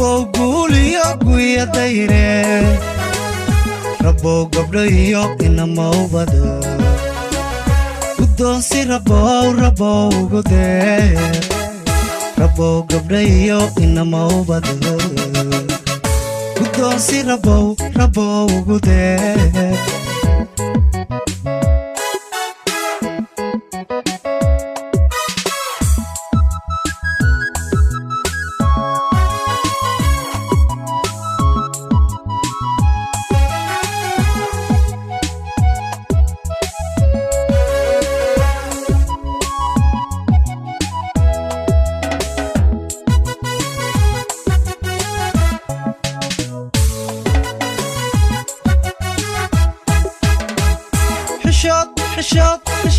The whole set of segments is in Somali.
ربو قولي يا دايرة ربو قبلي إنما وبدا قدوسي ربو قدي ربو قبلي إنما وبدا قدوسي ربو قدي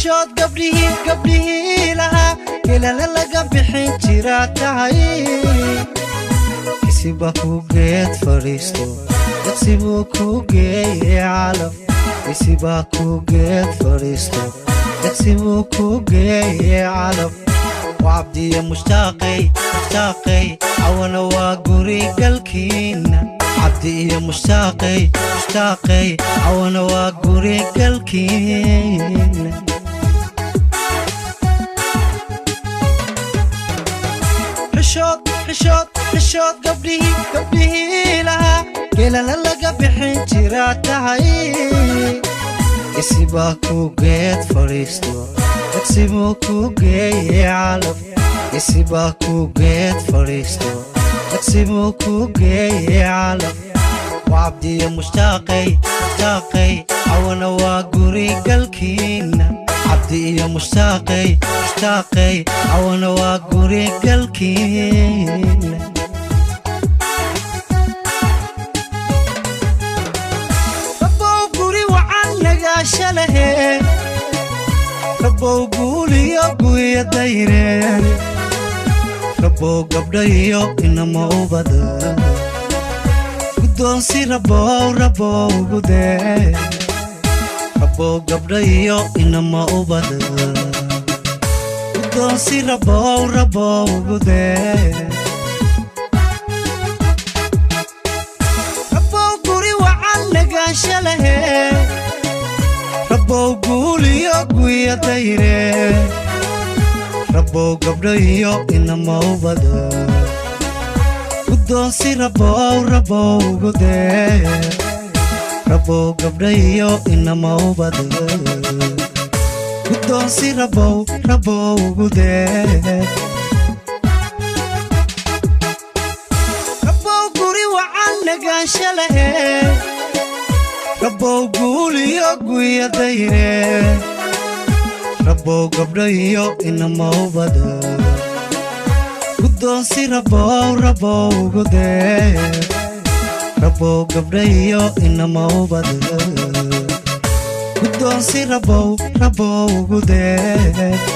حشود قبله لها كلا للقى بحين جراتهاي يسيبكو قيد فريستو يسيبكو قيد علف يسيبكو قيد فريستو يسيبكو قيد علف وعبدي مشتاقي عوانا وقوري قلكينا عبدي مشتاقي عوانا وقوري قلكينا حشود قبله لها كلا للقى بحين جراتهاي يسيبكو قيد فريستو يسيبكو قيد علف يسيبكو قيد فريستو يسيبكو قيد علف وعبدي مشتاقي عوانا وقوري قلكينا عبدي مشتاقي عوانا وقوري قلكينا ربو قوري وعنا قاشله ربو قولي يا دايرة ربو قبلي إنما وبدا قدوسي ربو قدي ربو قبلي إنما وبدا قدوسي ربو قدي ربو قوري وعنا قاشله ربو قولي يا دايرة ربو قبلي إنما وبدا قدوسي ربو قدي ربو قبلي إنما وبدا قدوسي ربو قدي ربو قوري وعنا قاشله ربو قولي يا دايرة ربو قبلي إنما وبدا قدوسي ربو قدي ربو قبلي إنما وبدا قدوسي ربو قدي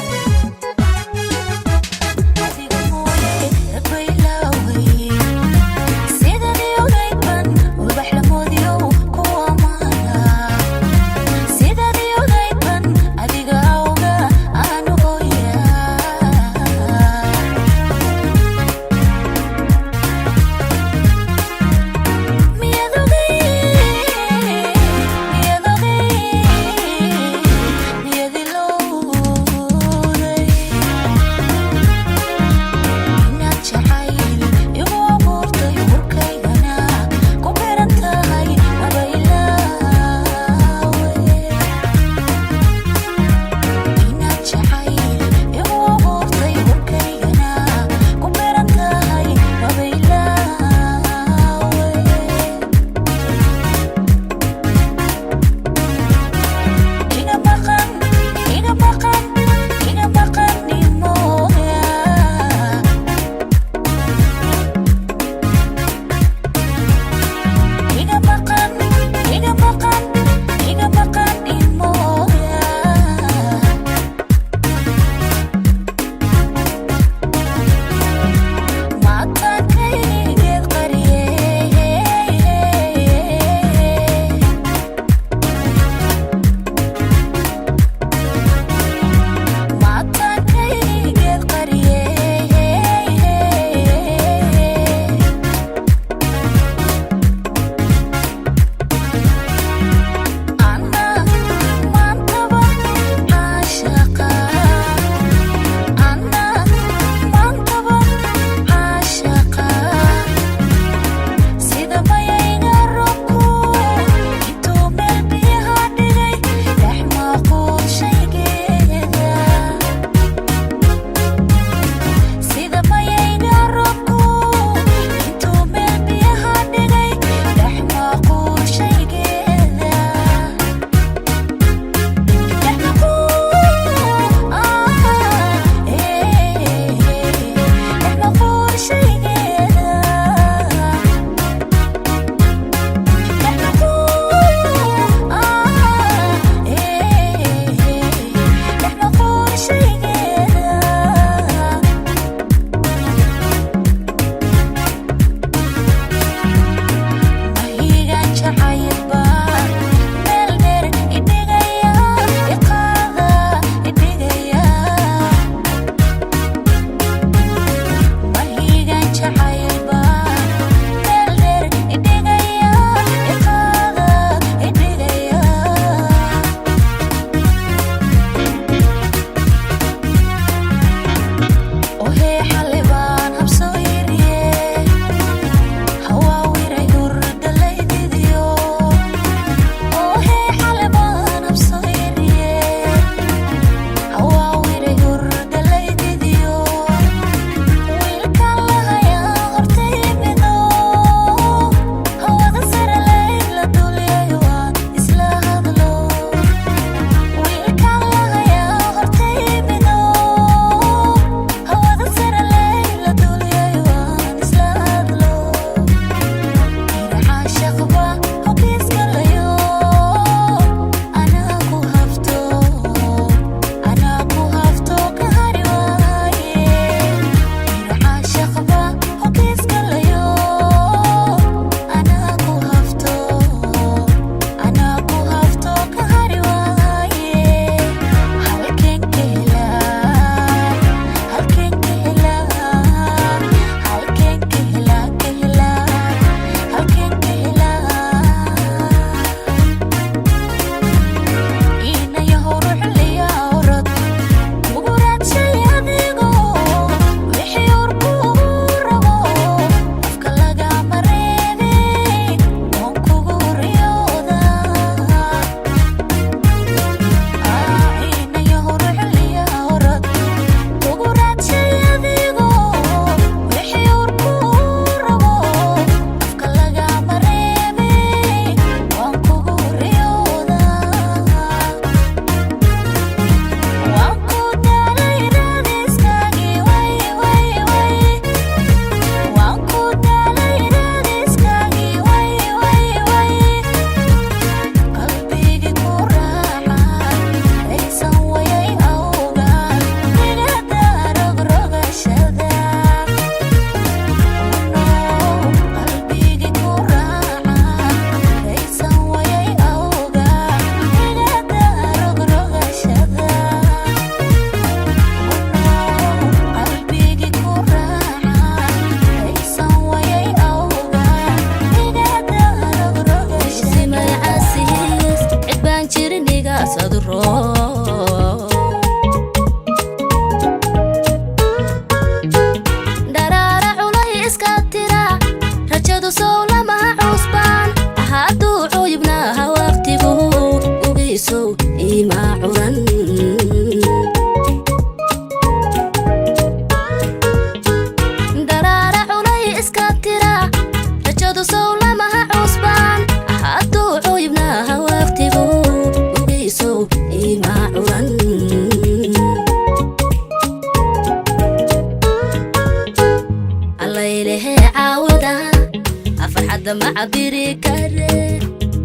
فرحة مع بريكاري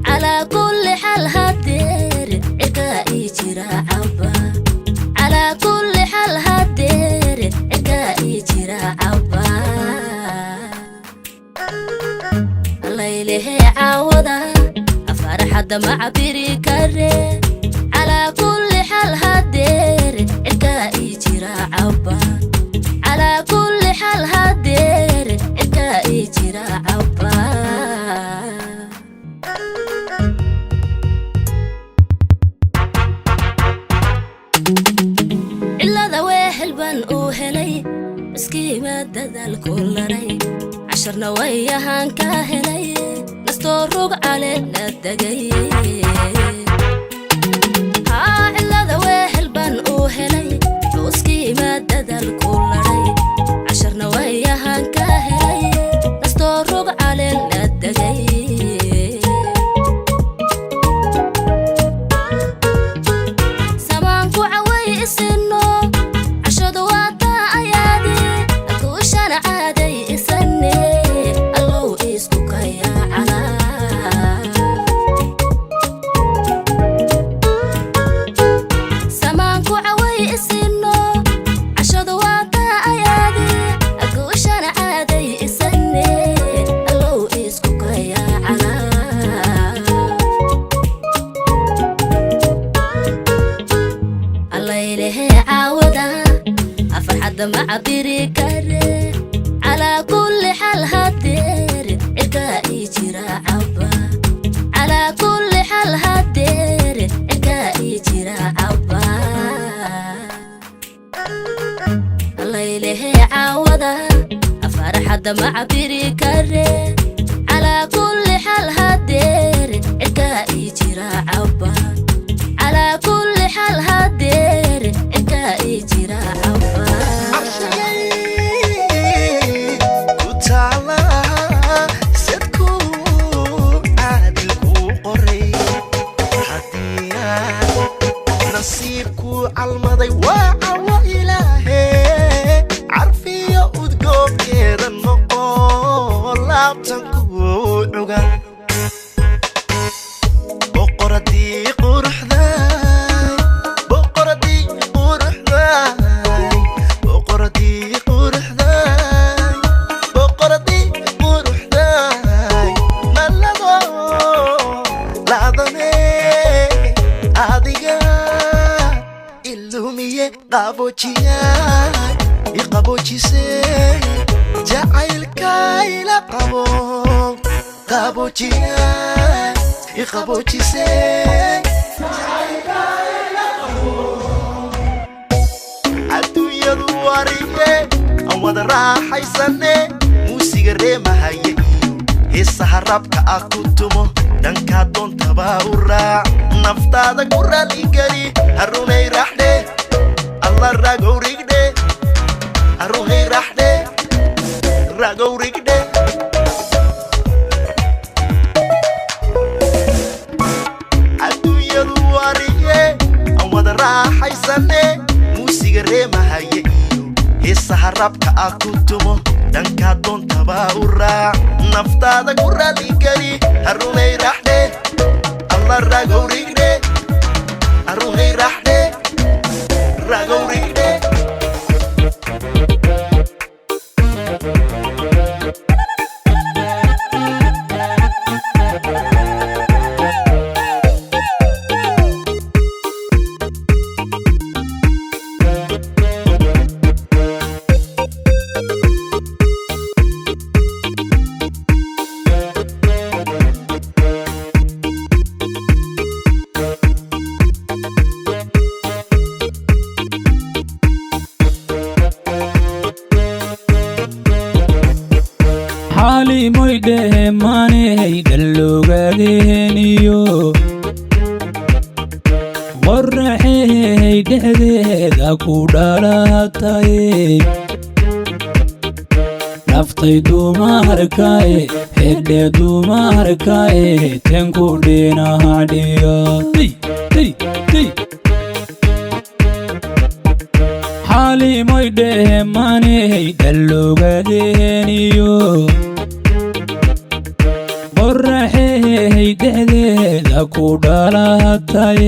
على كل حال هدير إكائي جرا عبا على كل حال هدير إكائي جرا عبا الليلة عوضة فرحة مع بريكاري على كل حال هدير إكائي جرا عبا على كل حال هدير إكائي جرا عبا إلا ذا ويحل بان أوهلي مسكي مدد الكل ري عشرنا وياهان كاهلي نستورق علينا الدقاي إلا ذا ويحل بان أوهلي مسكي مدد الكل ري عشرنا وياهان كاهلي نستورق علينا الدقاي مع بريكاري على كل حال هدير إكائي جرا عبا على كل حال هدير إكائي جرا عبا الليلة عوضة فرحة مع بريكاري على كل حال هدير إكائي جرا عبا على كل حال هدير إكائي جرا عبا نصيبكو عالمضي وعوى إلهي عرفي أدقوب كيدا النقول لابتنكو عقا بقردي قرح ذاي بقردي قرح ذاي بقردي قرح ذاي بقردي قرح ذاي ملدو لعظمي عاديقا illumiye qaboojiyay iqaboojisay jacaylkayla qabo qaboojiyay iqaboojisay jacaylkayla qabo adduunyadu wariye aan wada raaxaysane muusiga reemahaye iyo heesaha rabka ah ku tumo dhankaa doontaba u raac naftaada ku raaligeli harunay raxdhe alla ragow rigdhe harunay raxdhe ragow rigdhe adduunyadu wariye aan wada raaxaysane muusiga reemahaye iyo heesaha rabka ah ku tumo dhankaa doontaba u raac naftaada ku raaligeli harunay raxdhe alla ragow rigdhe harunay raxdhe ragow rigdhe حالي مويده ماني دلوغادينيو ورحي دهديدا كودالاتاي نفتي دوماركاي هدي دوماركاي تنكو دينا هاديا حالي مويده ماني دلوغادينيو qorraxey dhexdeeda ku dhalatay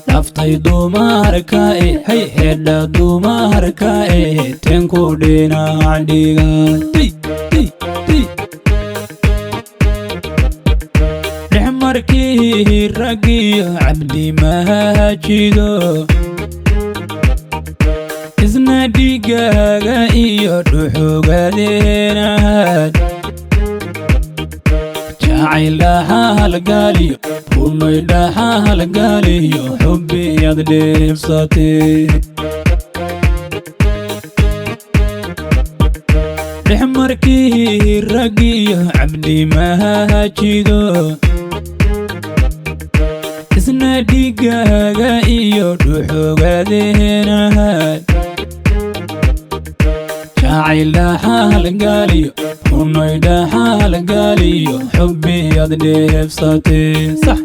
naftay dumarka hay hedha dumarka tenku dhinac dhigay dhex markii ragiyo cabdi mahajido isna dhigaaga iyo dhuxugadeenaad jacayl dhaxalgaliyo runay dhaxalgaliyo xubbiyad dheebsatee dhex markii ragiyo cabdi mahajido isna dhigaaga iyo dhuxugadeenaad jacayl dhaxalgaliyo runay dhaxalgaliyo xubbiyad dheebsatee sax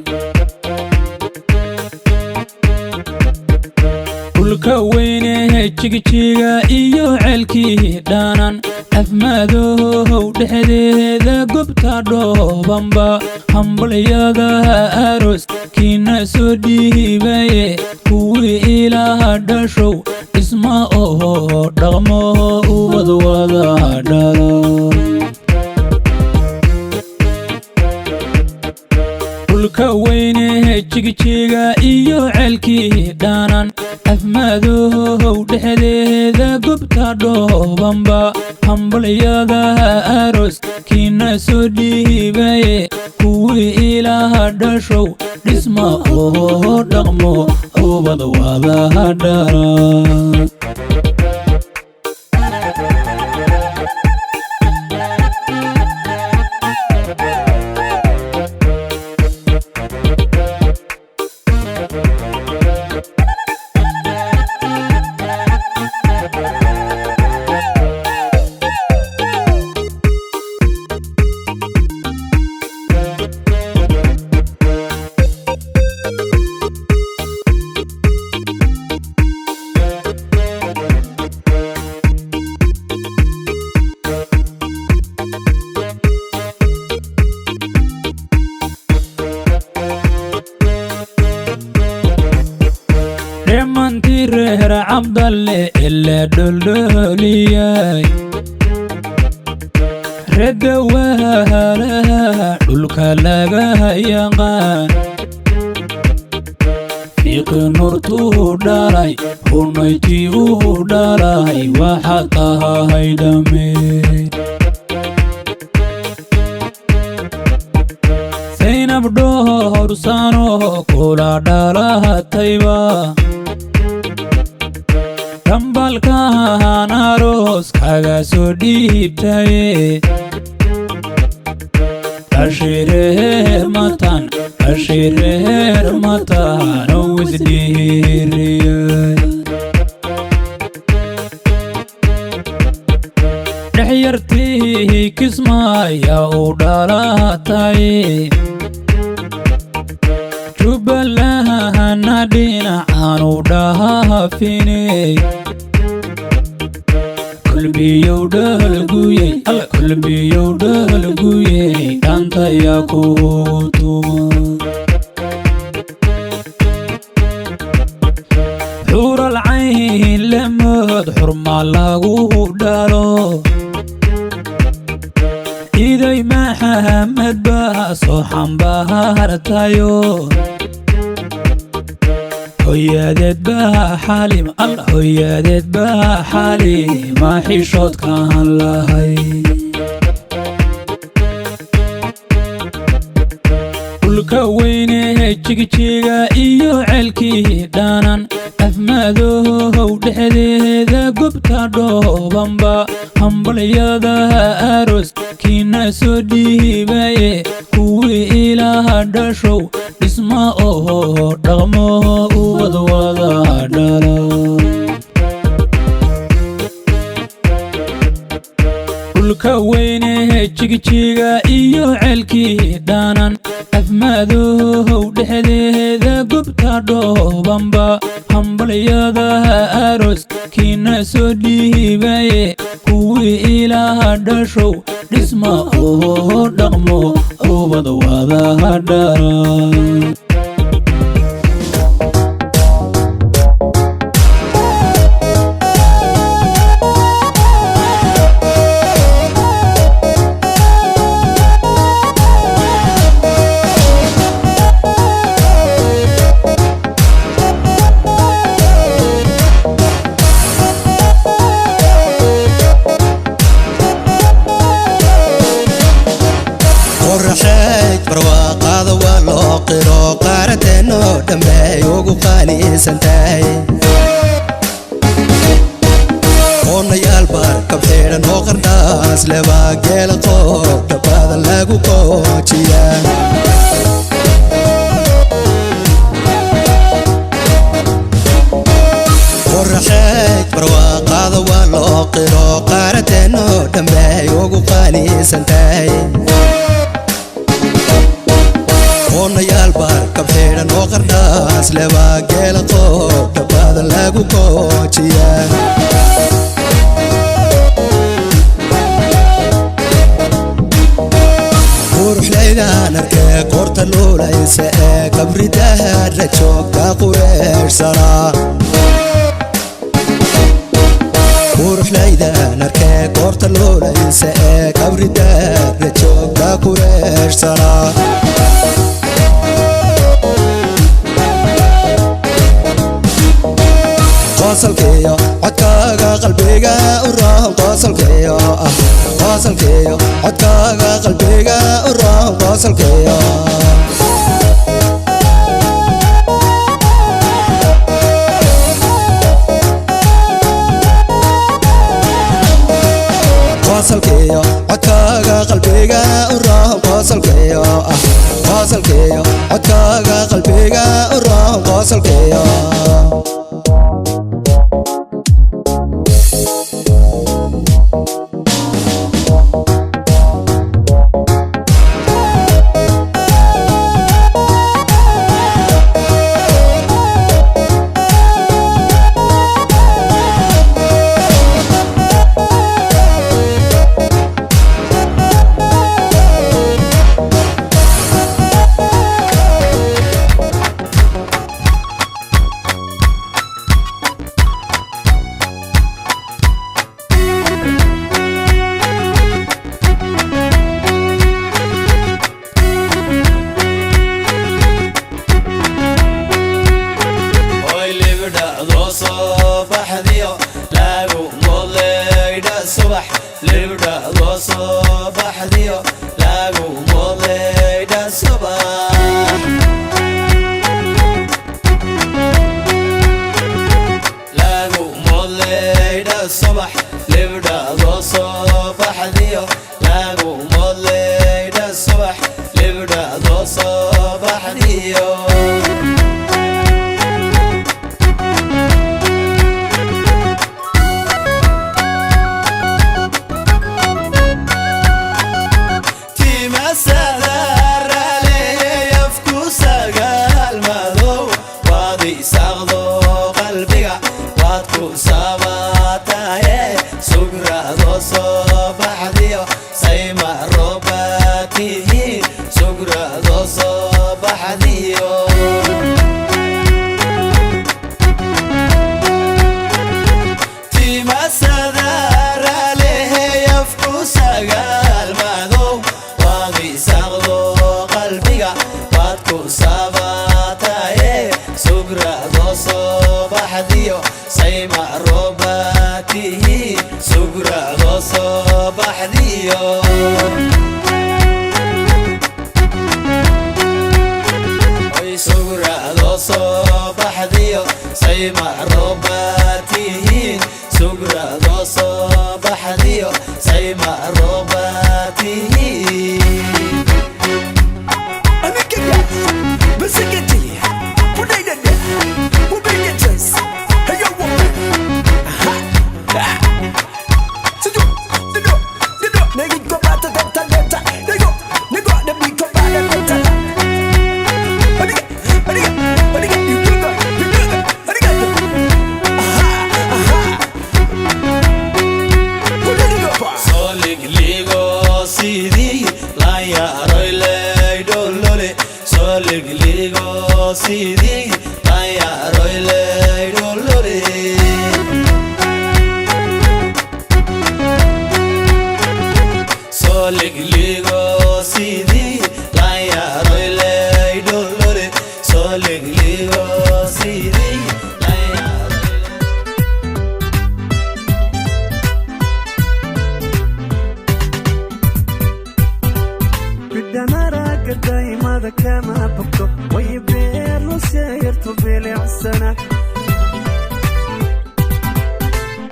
dhulka weyne jigjiga iyo ceelkii dhaanan afmadow dhexdeeda gobta dhoobanba hambalyada aroos kiina soo dhiibaye kuwii ilaa dhashow isma oo dhaqmo ubad wada dhalo dhulka weyne jigjiga iyo ceelkii dhaanan afmadow dhexdeeda gobta dhoobanba hambalyada aroos kiina soo dhiibaye kuwii ilaa dhashow dhisma oo dhaqmo ubad wada dhalo reer cabdalle ila dholdholiyay ragga waalaha dhulka laga yaqaan fiiqi nurtuu dhalay runaytii uu dhalay waxaad tahay dhammeed zaynab dhoorsano kula dhalatayba dambalkan aroos kaga soo dhiibtaye ashireer matan oo isdhiiriyay dhexyartii kismaya u dhalatay jubbalahana dhinacan u dhaafinay kulbiyow dhalguyey dhantaya kugu tuma xural cayn lamood xurma lagu dhalo iday maxamed baa soo xambaartayo hooyadeed baa xalim hooyadeed baa xalima xishoodkaan lahay dhulka weyne jigjiga iyo ceelkii dhaanan afmadow dhexdeeda gobta dhoobanba hambalyada aroos kiina soo dhiibaye kuwii ilaa dhashow dhisma oo dhaqmo ubad wada dhalo dhulka weyne jigjiga iyo ceelkii dhaanan afmadow dhexdeeda gobta dhoobanba hambalyada aroos kiina soo dhiibaye kuwii ilaa dhashow dhisma oo dhaqmo ubad wada hadhara barwaaqada waa loo qiro qaaradeeno dhammeey ugu qaalisantahay oonayaal barkab xidhan oo qardhaas lebaa geela qoob dhabbada lagu qoojiya qoraxeed barwaaqada waa loo qiro qaaradeeno dhammeey ugu qaalisantahay oonayaal barkab xidhan oo qardhaas lebaa geela qoob dhabbada lagu qoojiya quruxlaydaan arkee qoorta luulaysa ee kabridahaadla joogta qureersanaa quruxlaydaan arkee qoorta luulaysa ee kabridahaadla joogta qureersanaa qosolkeeyo codkaaga qalbiga u roon qosolkeeyo qosolkeeyo codkaaga qalbiga u roon qosolkeeyo qosolkeeyo codkaaga qalbiga u roon qosolkeeyo qosolkeeyo codkaaga qalbiga u roon qosolkeeyo Make it go. كما بكتو ويبير وسيرتو بالعسنة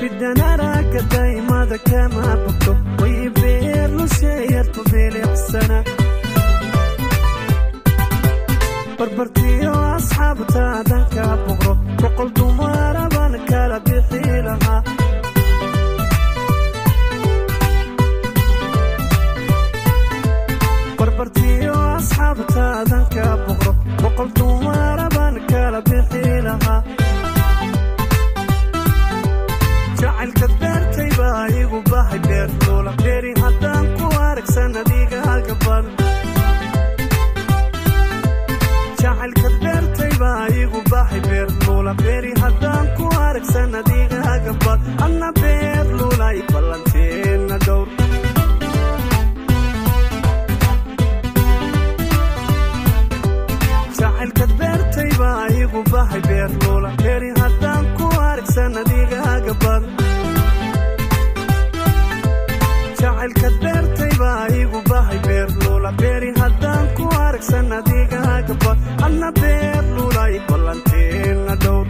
بدنا راك دايما كما بكتو ويبير وسيرتو بالعسنة بربرتي واصحاب تادن كابغرو وقل دمار بانك لا بحيلها بربرتي واصحاب تادن كابغرو وقل دمار بانك لا بحيلها جعل كبرتي باي وباهي بيرلولا بيري هدان كوارك سنديقها قبل جعل كبرتي باي وباهي بيرلولا بيري هدان كوارك سنديقها قبل أنا بيرلولا يبلنتين دور جعل كبرتي باي وباهي بيرلولا بيري هدان كوارك سنديقها قبل جعل كبرتي باي وباهي بيرلولا بيري هدان كوارك سنديقها قبل أنا بيرلولا يبلنتين دور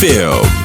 Films.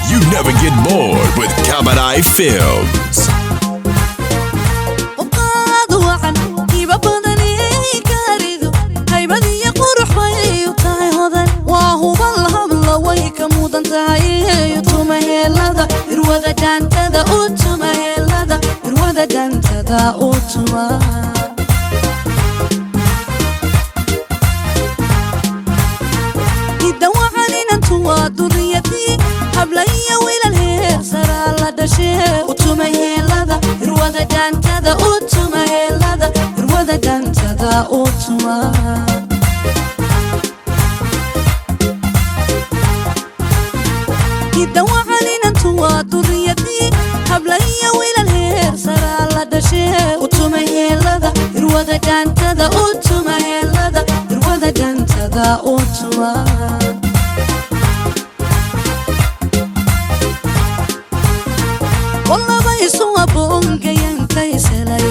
You never get bored with Kamadai Films. يدوى علينا انتوا ذريتي dantada utuma والله بيسوى بونقا ينكيسلي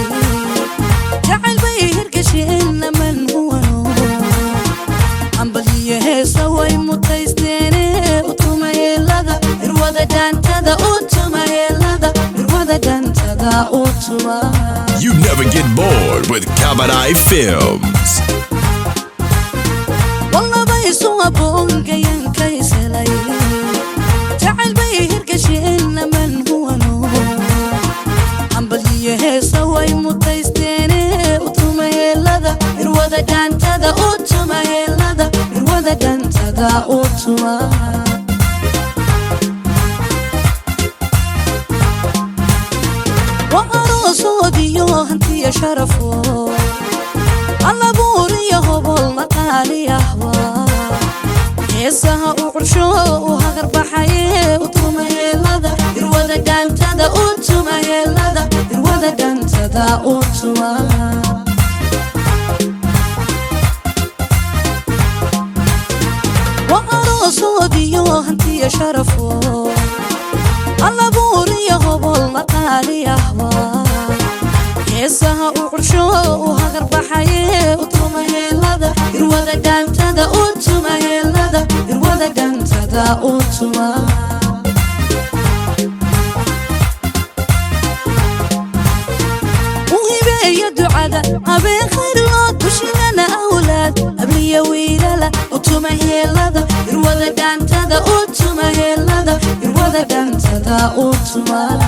جعل بيهرك شئنا من هو نور عمبليه سوي متيستيني وطوما يلغا الوضع دانتدا utuma يلغا الوضع دانتدا utuma You never get bored with Kamadai Films. والله بيسوى بونقا ينكيسلي جعل بيهرك شئنا من هو نور عمبليه سوي متيستيني وطوما يلغا الوضع دانتدا utuma يلغا الوضع دانتدا utuma وأروسوديو هنتي شرفو الله بوري هبل مقالي أهوى يسها وعرشو وهغرب حيه وطوما يلغا الوضع دانتدا utuma يلغا الوضع دانتدا utuma وأروسوديو هنتي شرفو الله بوري هبل مقالي أهوى يسها وعرشو وهغرب حيه وطوما يلغا الوضع دانتدا utuma يلغا الوضع دانتدا utuma وهبي يدعادا أبي خير الله وشينا أولاد أبلي ويلالا utuma يلغا الوضع دانتدا utuma يلغا الوضع دانتدا utuma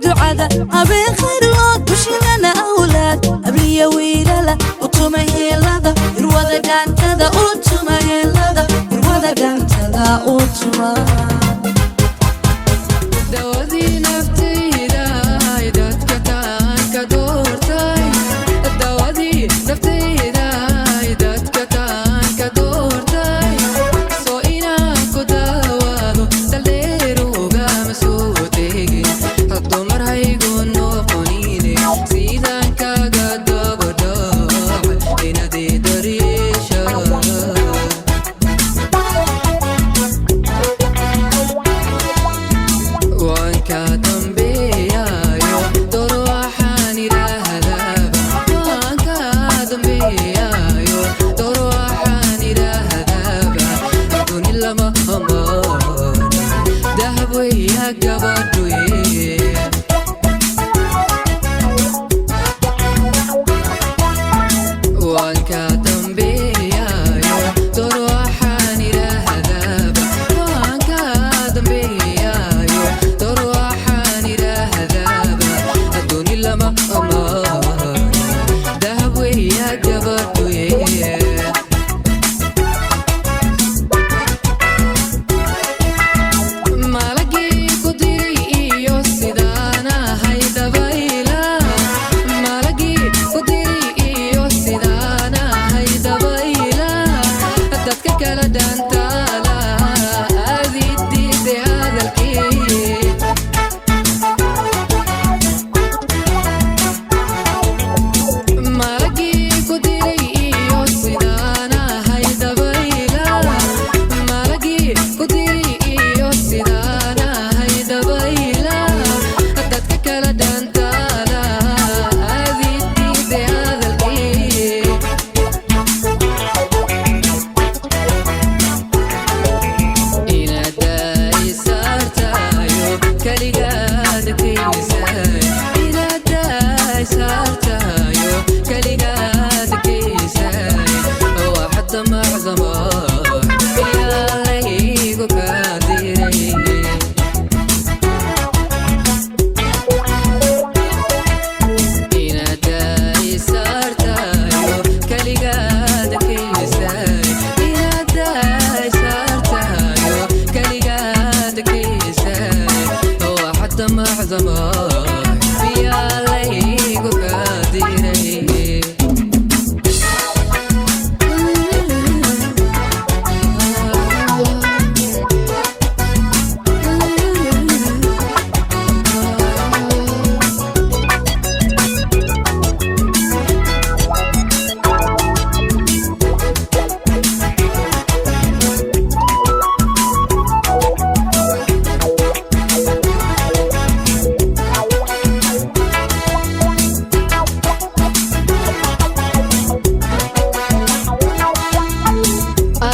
دعاء أبي خير الله وشينا أولاد أبلي ويلالا وطوما يلغا الوضع دانتدا utuma يلغا الوضع دانتدا utuma دودي نفتيدا يدك كان كدورتاي دودي نفتيدا يدك كان كدورتاي سوينا كدوادو دليرو غامسوتي الضمر هيكون نوقنيني سيدان كاقا دبرداع إنادي دريشا وانكا دنبيا يو دور وحاني لهذاب وانكا دنبيا يو دور وحاني لهذاب دوني لما أمان دهب ويا قبردوي وانكا دنبيا يو دور وحاني لهذاب وانكا دنبيا يو دور وحاني لهذاب دوني لما أمان دهب ويا قبردوي malagi kudiri iyo sidana hayda bayla malagi kudiri iyo sidana hayda bayla dadka kala dantala adidi de hadalki malagi kudiri iyo sidana hayda bayla malagi kudiri iyo sidana hayda bayla dadka kala dantala adidi de hadalki inaday sartayo kaligaad kiisay inaday sartayo kaligaad kiisay waxda macdama ilaygu kaadiray inaday sartayo kaligaad kiisay inaday sartayo kaligaad kiisay waxda macdama ilaygu kaadiray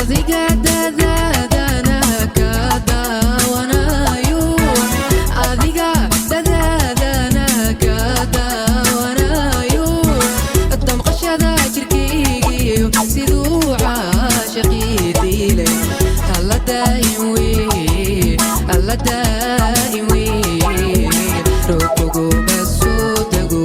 adiga dadaadana ka daawanayo adiga dadaadana ka daawanayo damqashada jirkaygiyo siduu caashaqii dilay alla daa'im wey alla daa'im wey rukuguma soo tago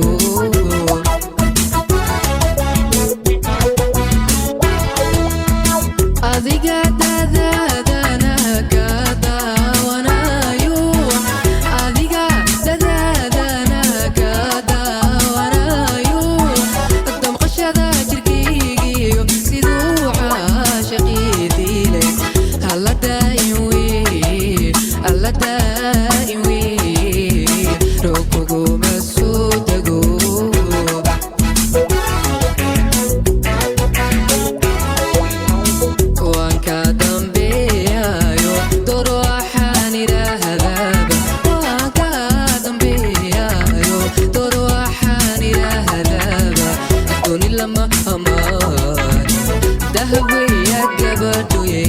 adiga dadaadana ka daawanayo adiga dadaadana ka daawanayo damqashada jirkaygiyo siduu caashaqii dilay alla daa'im wey alla daa'im wey rukuguma soo tago waan ka dambeeyayo door waxaan idhaahdaba waan ka dambeeyayo door waxaan idhaahdaba dooni lama amaan dahaweya gabadhoye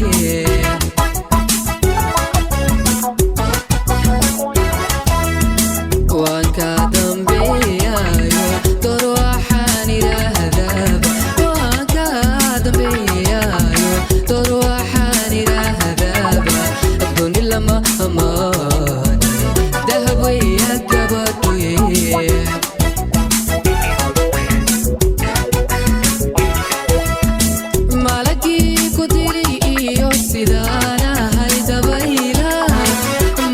waan ka dambeeyayo door waxaan idhaahdaba waan ka dambeeyayo door waxaan idhaahdaba dooni lama amaan dahaweya gabadhoye malagii ku dili iyo sidaan ahay dabayla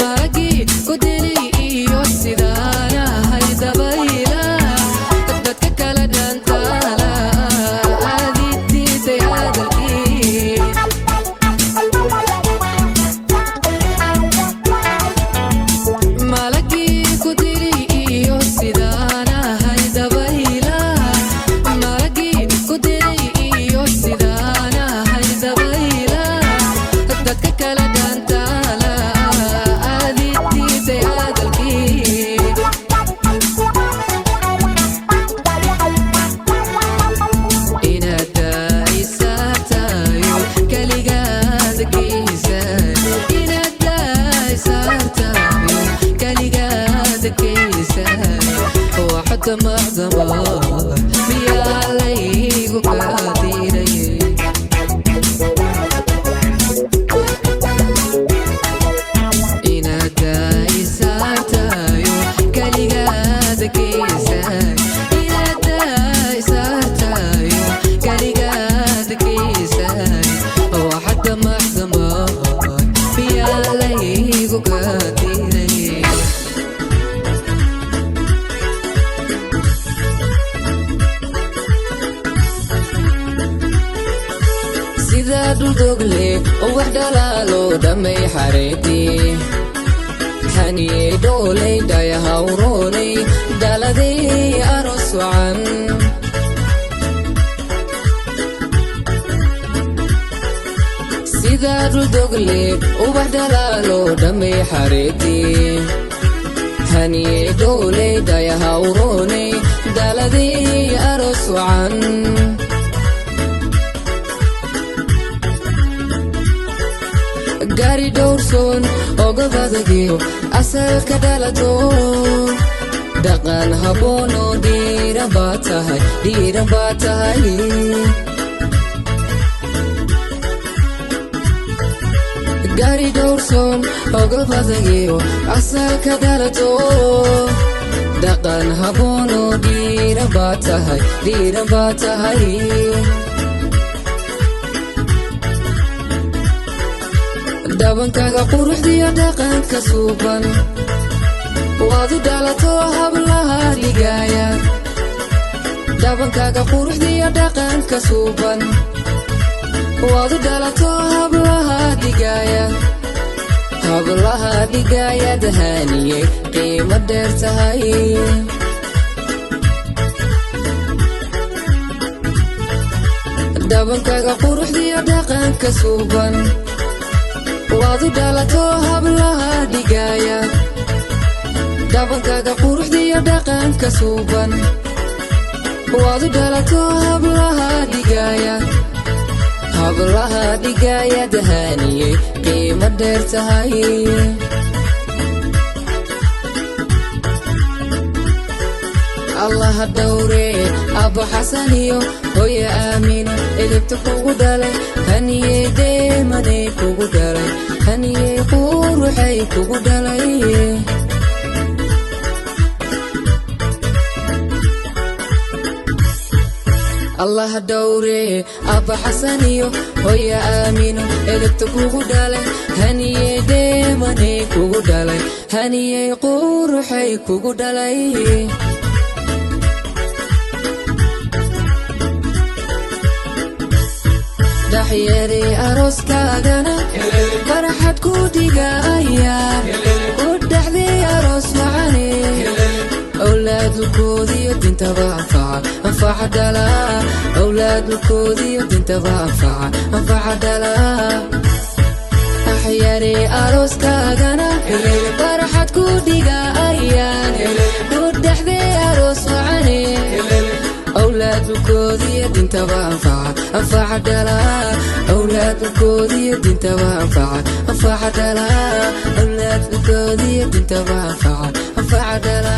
malagii ku dili iyo sidaan ahay dabayla dadka kala dhantaala aadidiiday hadalkii malagii ku dili iyo sidaan ahay dabayla malagii ku dili iyo sidaan ahay dabayla dadka kala dhantaala aadidiiday hadalkii inaad daa'isaartayo kaligaada geysay inaad daa'isaartayo kaligaada geysay waxda macdama miyaa laygu kaadinayay inaad daa'isaartayo kaligaada geysay inaad daa'isaartayo kaligaada geysay waxda macdama miyaa laygu kaadinayay sida dhuldogle oo wax dhalaalo dhammay xareedii xaniyey dhoolay dhayahawroonay dhaladii aroos wacan sida dhuldogle oo wax dhalaalo dhammay xareedii xaniyey dhoolay dhayahawroonay dhaladii aroos wacan gaari dhowrsoon ogobadagiyo asalka dhalato dhaqan habboonoo dhiiran baa tahay dhiiran baa tahay gaari dhowrsoon ogobadagiyo asalka dhalato dhaqan habboonoo dhiiran baa tahay dhiiran baa tahay dhabankaaga quruxdiyo dhaqanka suuban waad u dhalato hablaha dhigaaya dhabankaaga quruxdiyo dhaqanka suuban waad u dhalato hablaha dhigaaya hablaha dhigaaya dahaniyey qiimo dheer tahay dhabankaaga quruxdiyo dhaqanka suuban waad u dhalato hablaha dhigaaya dhabankaaga quruxdiyo dhaqanka suuban waad u dhalato hablaha dhigaaya hablaha dhigayada haniyey qiimo dheer tahay الله الدوري أبو حسن يو هوي آمين إلبت كوكو دالي هني ديماني كوكو دالي هني قروحي كوكو دالي الله الدوري أبو حسن يو هوي آمين إلبت كوكو دالي هني ديماني كوكو دالي هني قروحي كوكو دالي دحيري أروس كاغانا فرحت كوديغا أيام ودحذي أروس معاني أولاد الكودي الدين تبع أنفع دلا أولاد الكودي الدين تبع أنفع دلا دحيري أروس كاغانا فرحت كوديغا أيام ودحذي أروس معاني أولاد الكودي الدين تبع أنفع دلا أولاد الكودي الدين تبع أنفع دلا أولاد الكودي الدين تبع أنفع دلا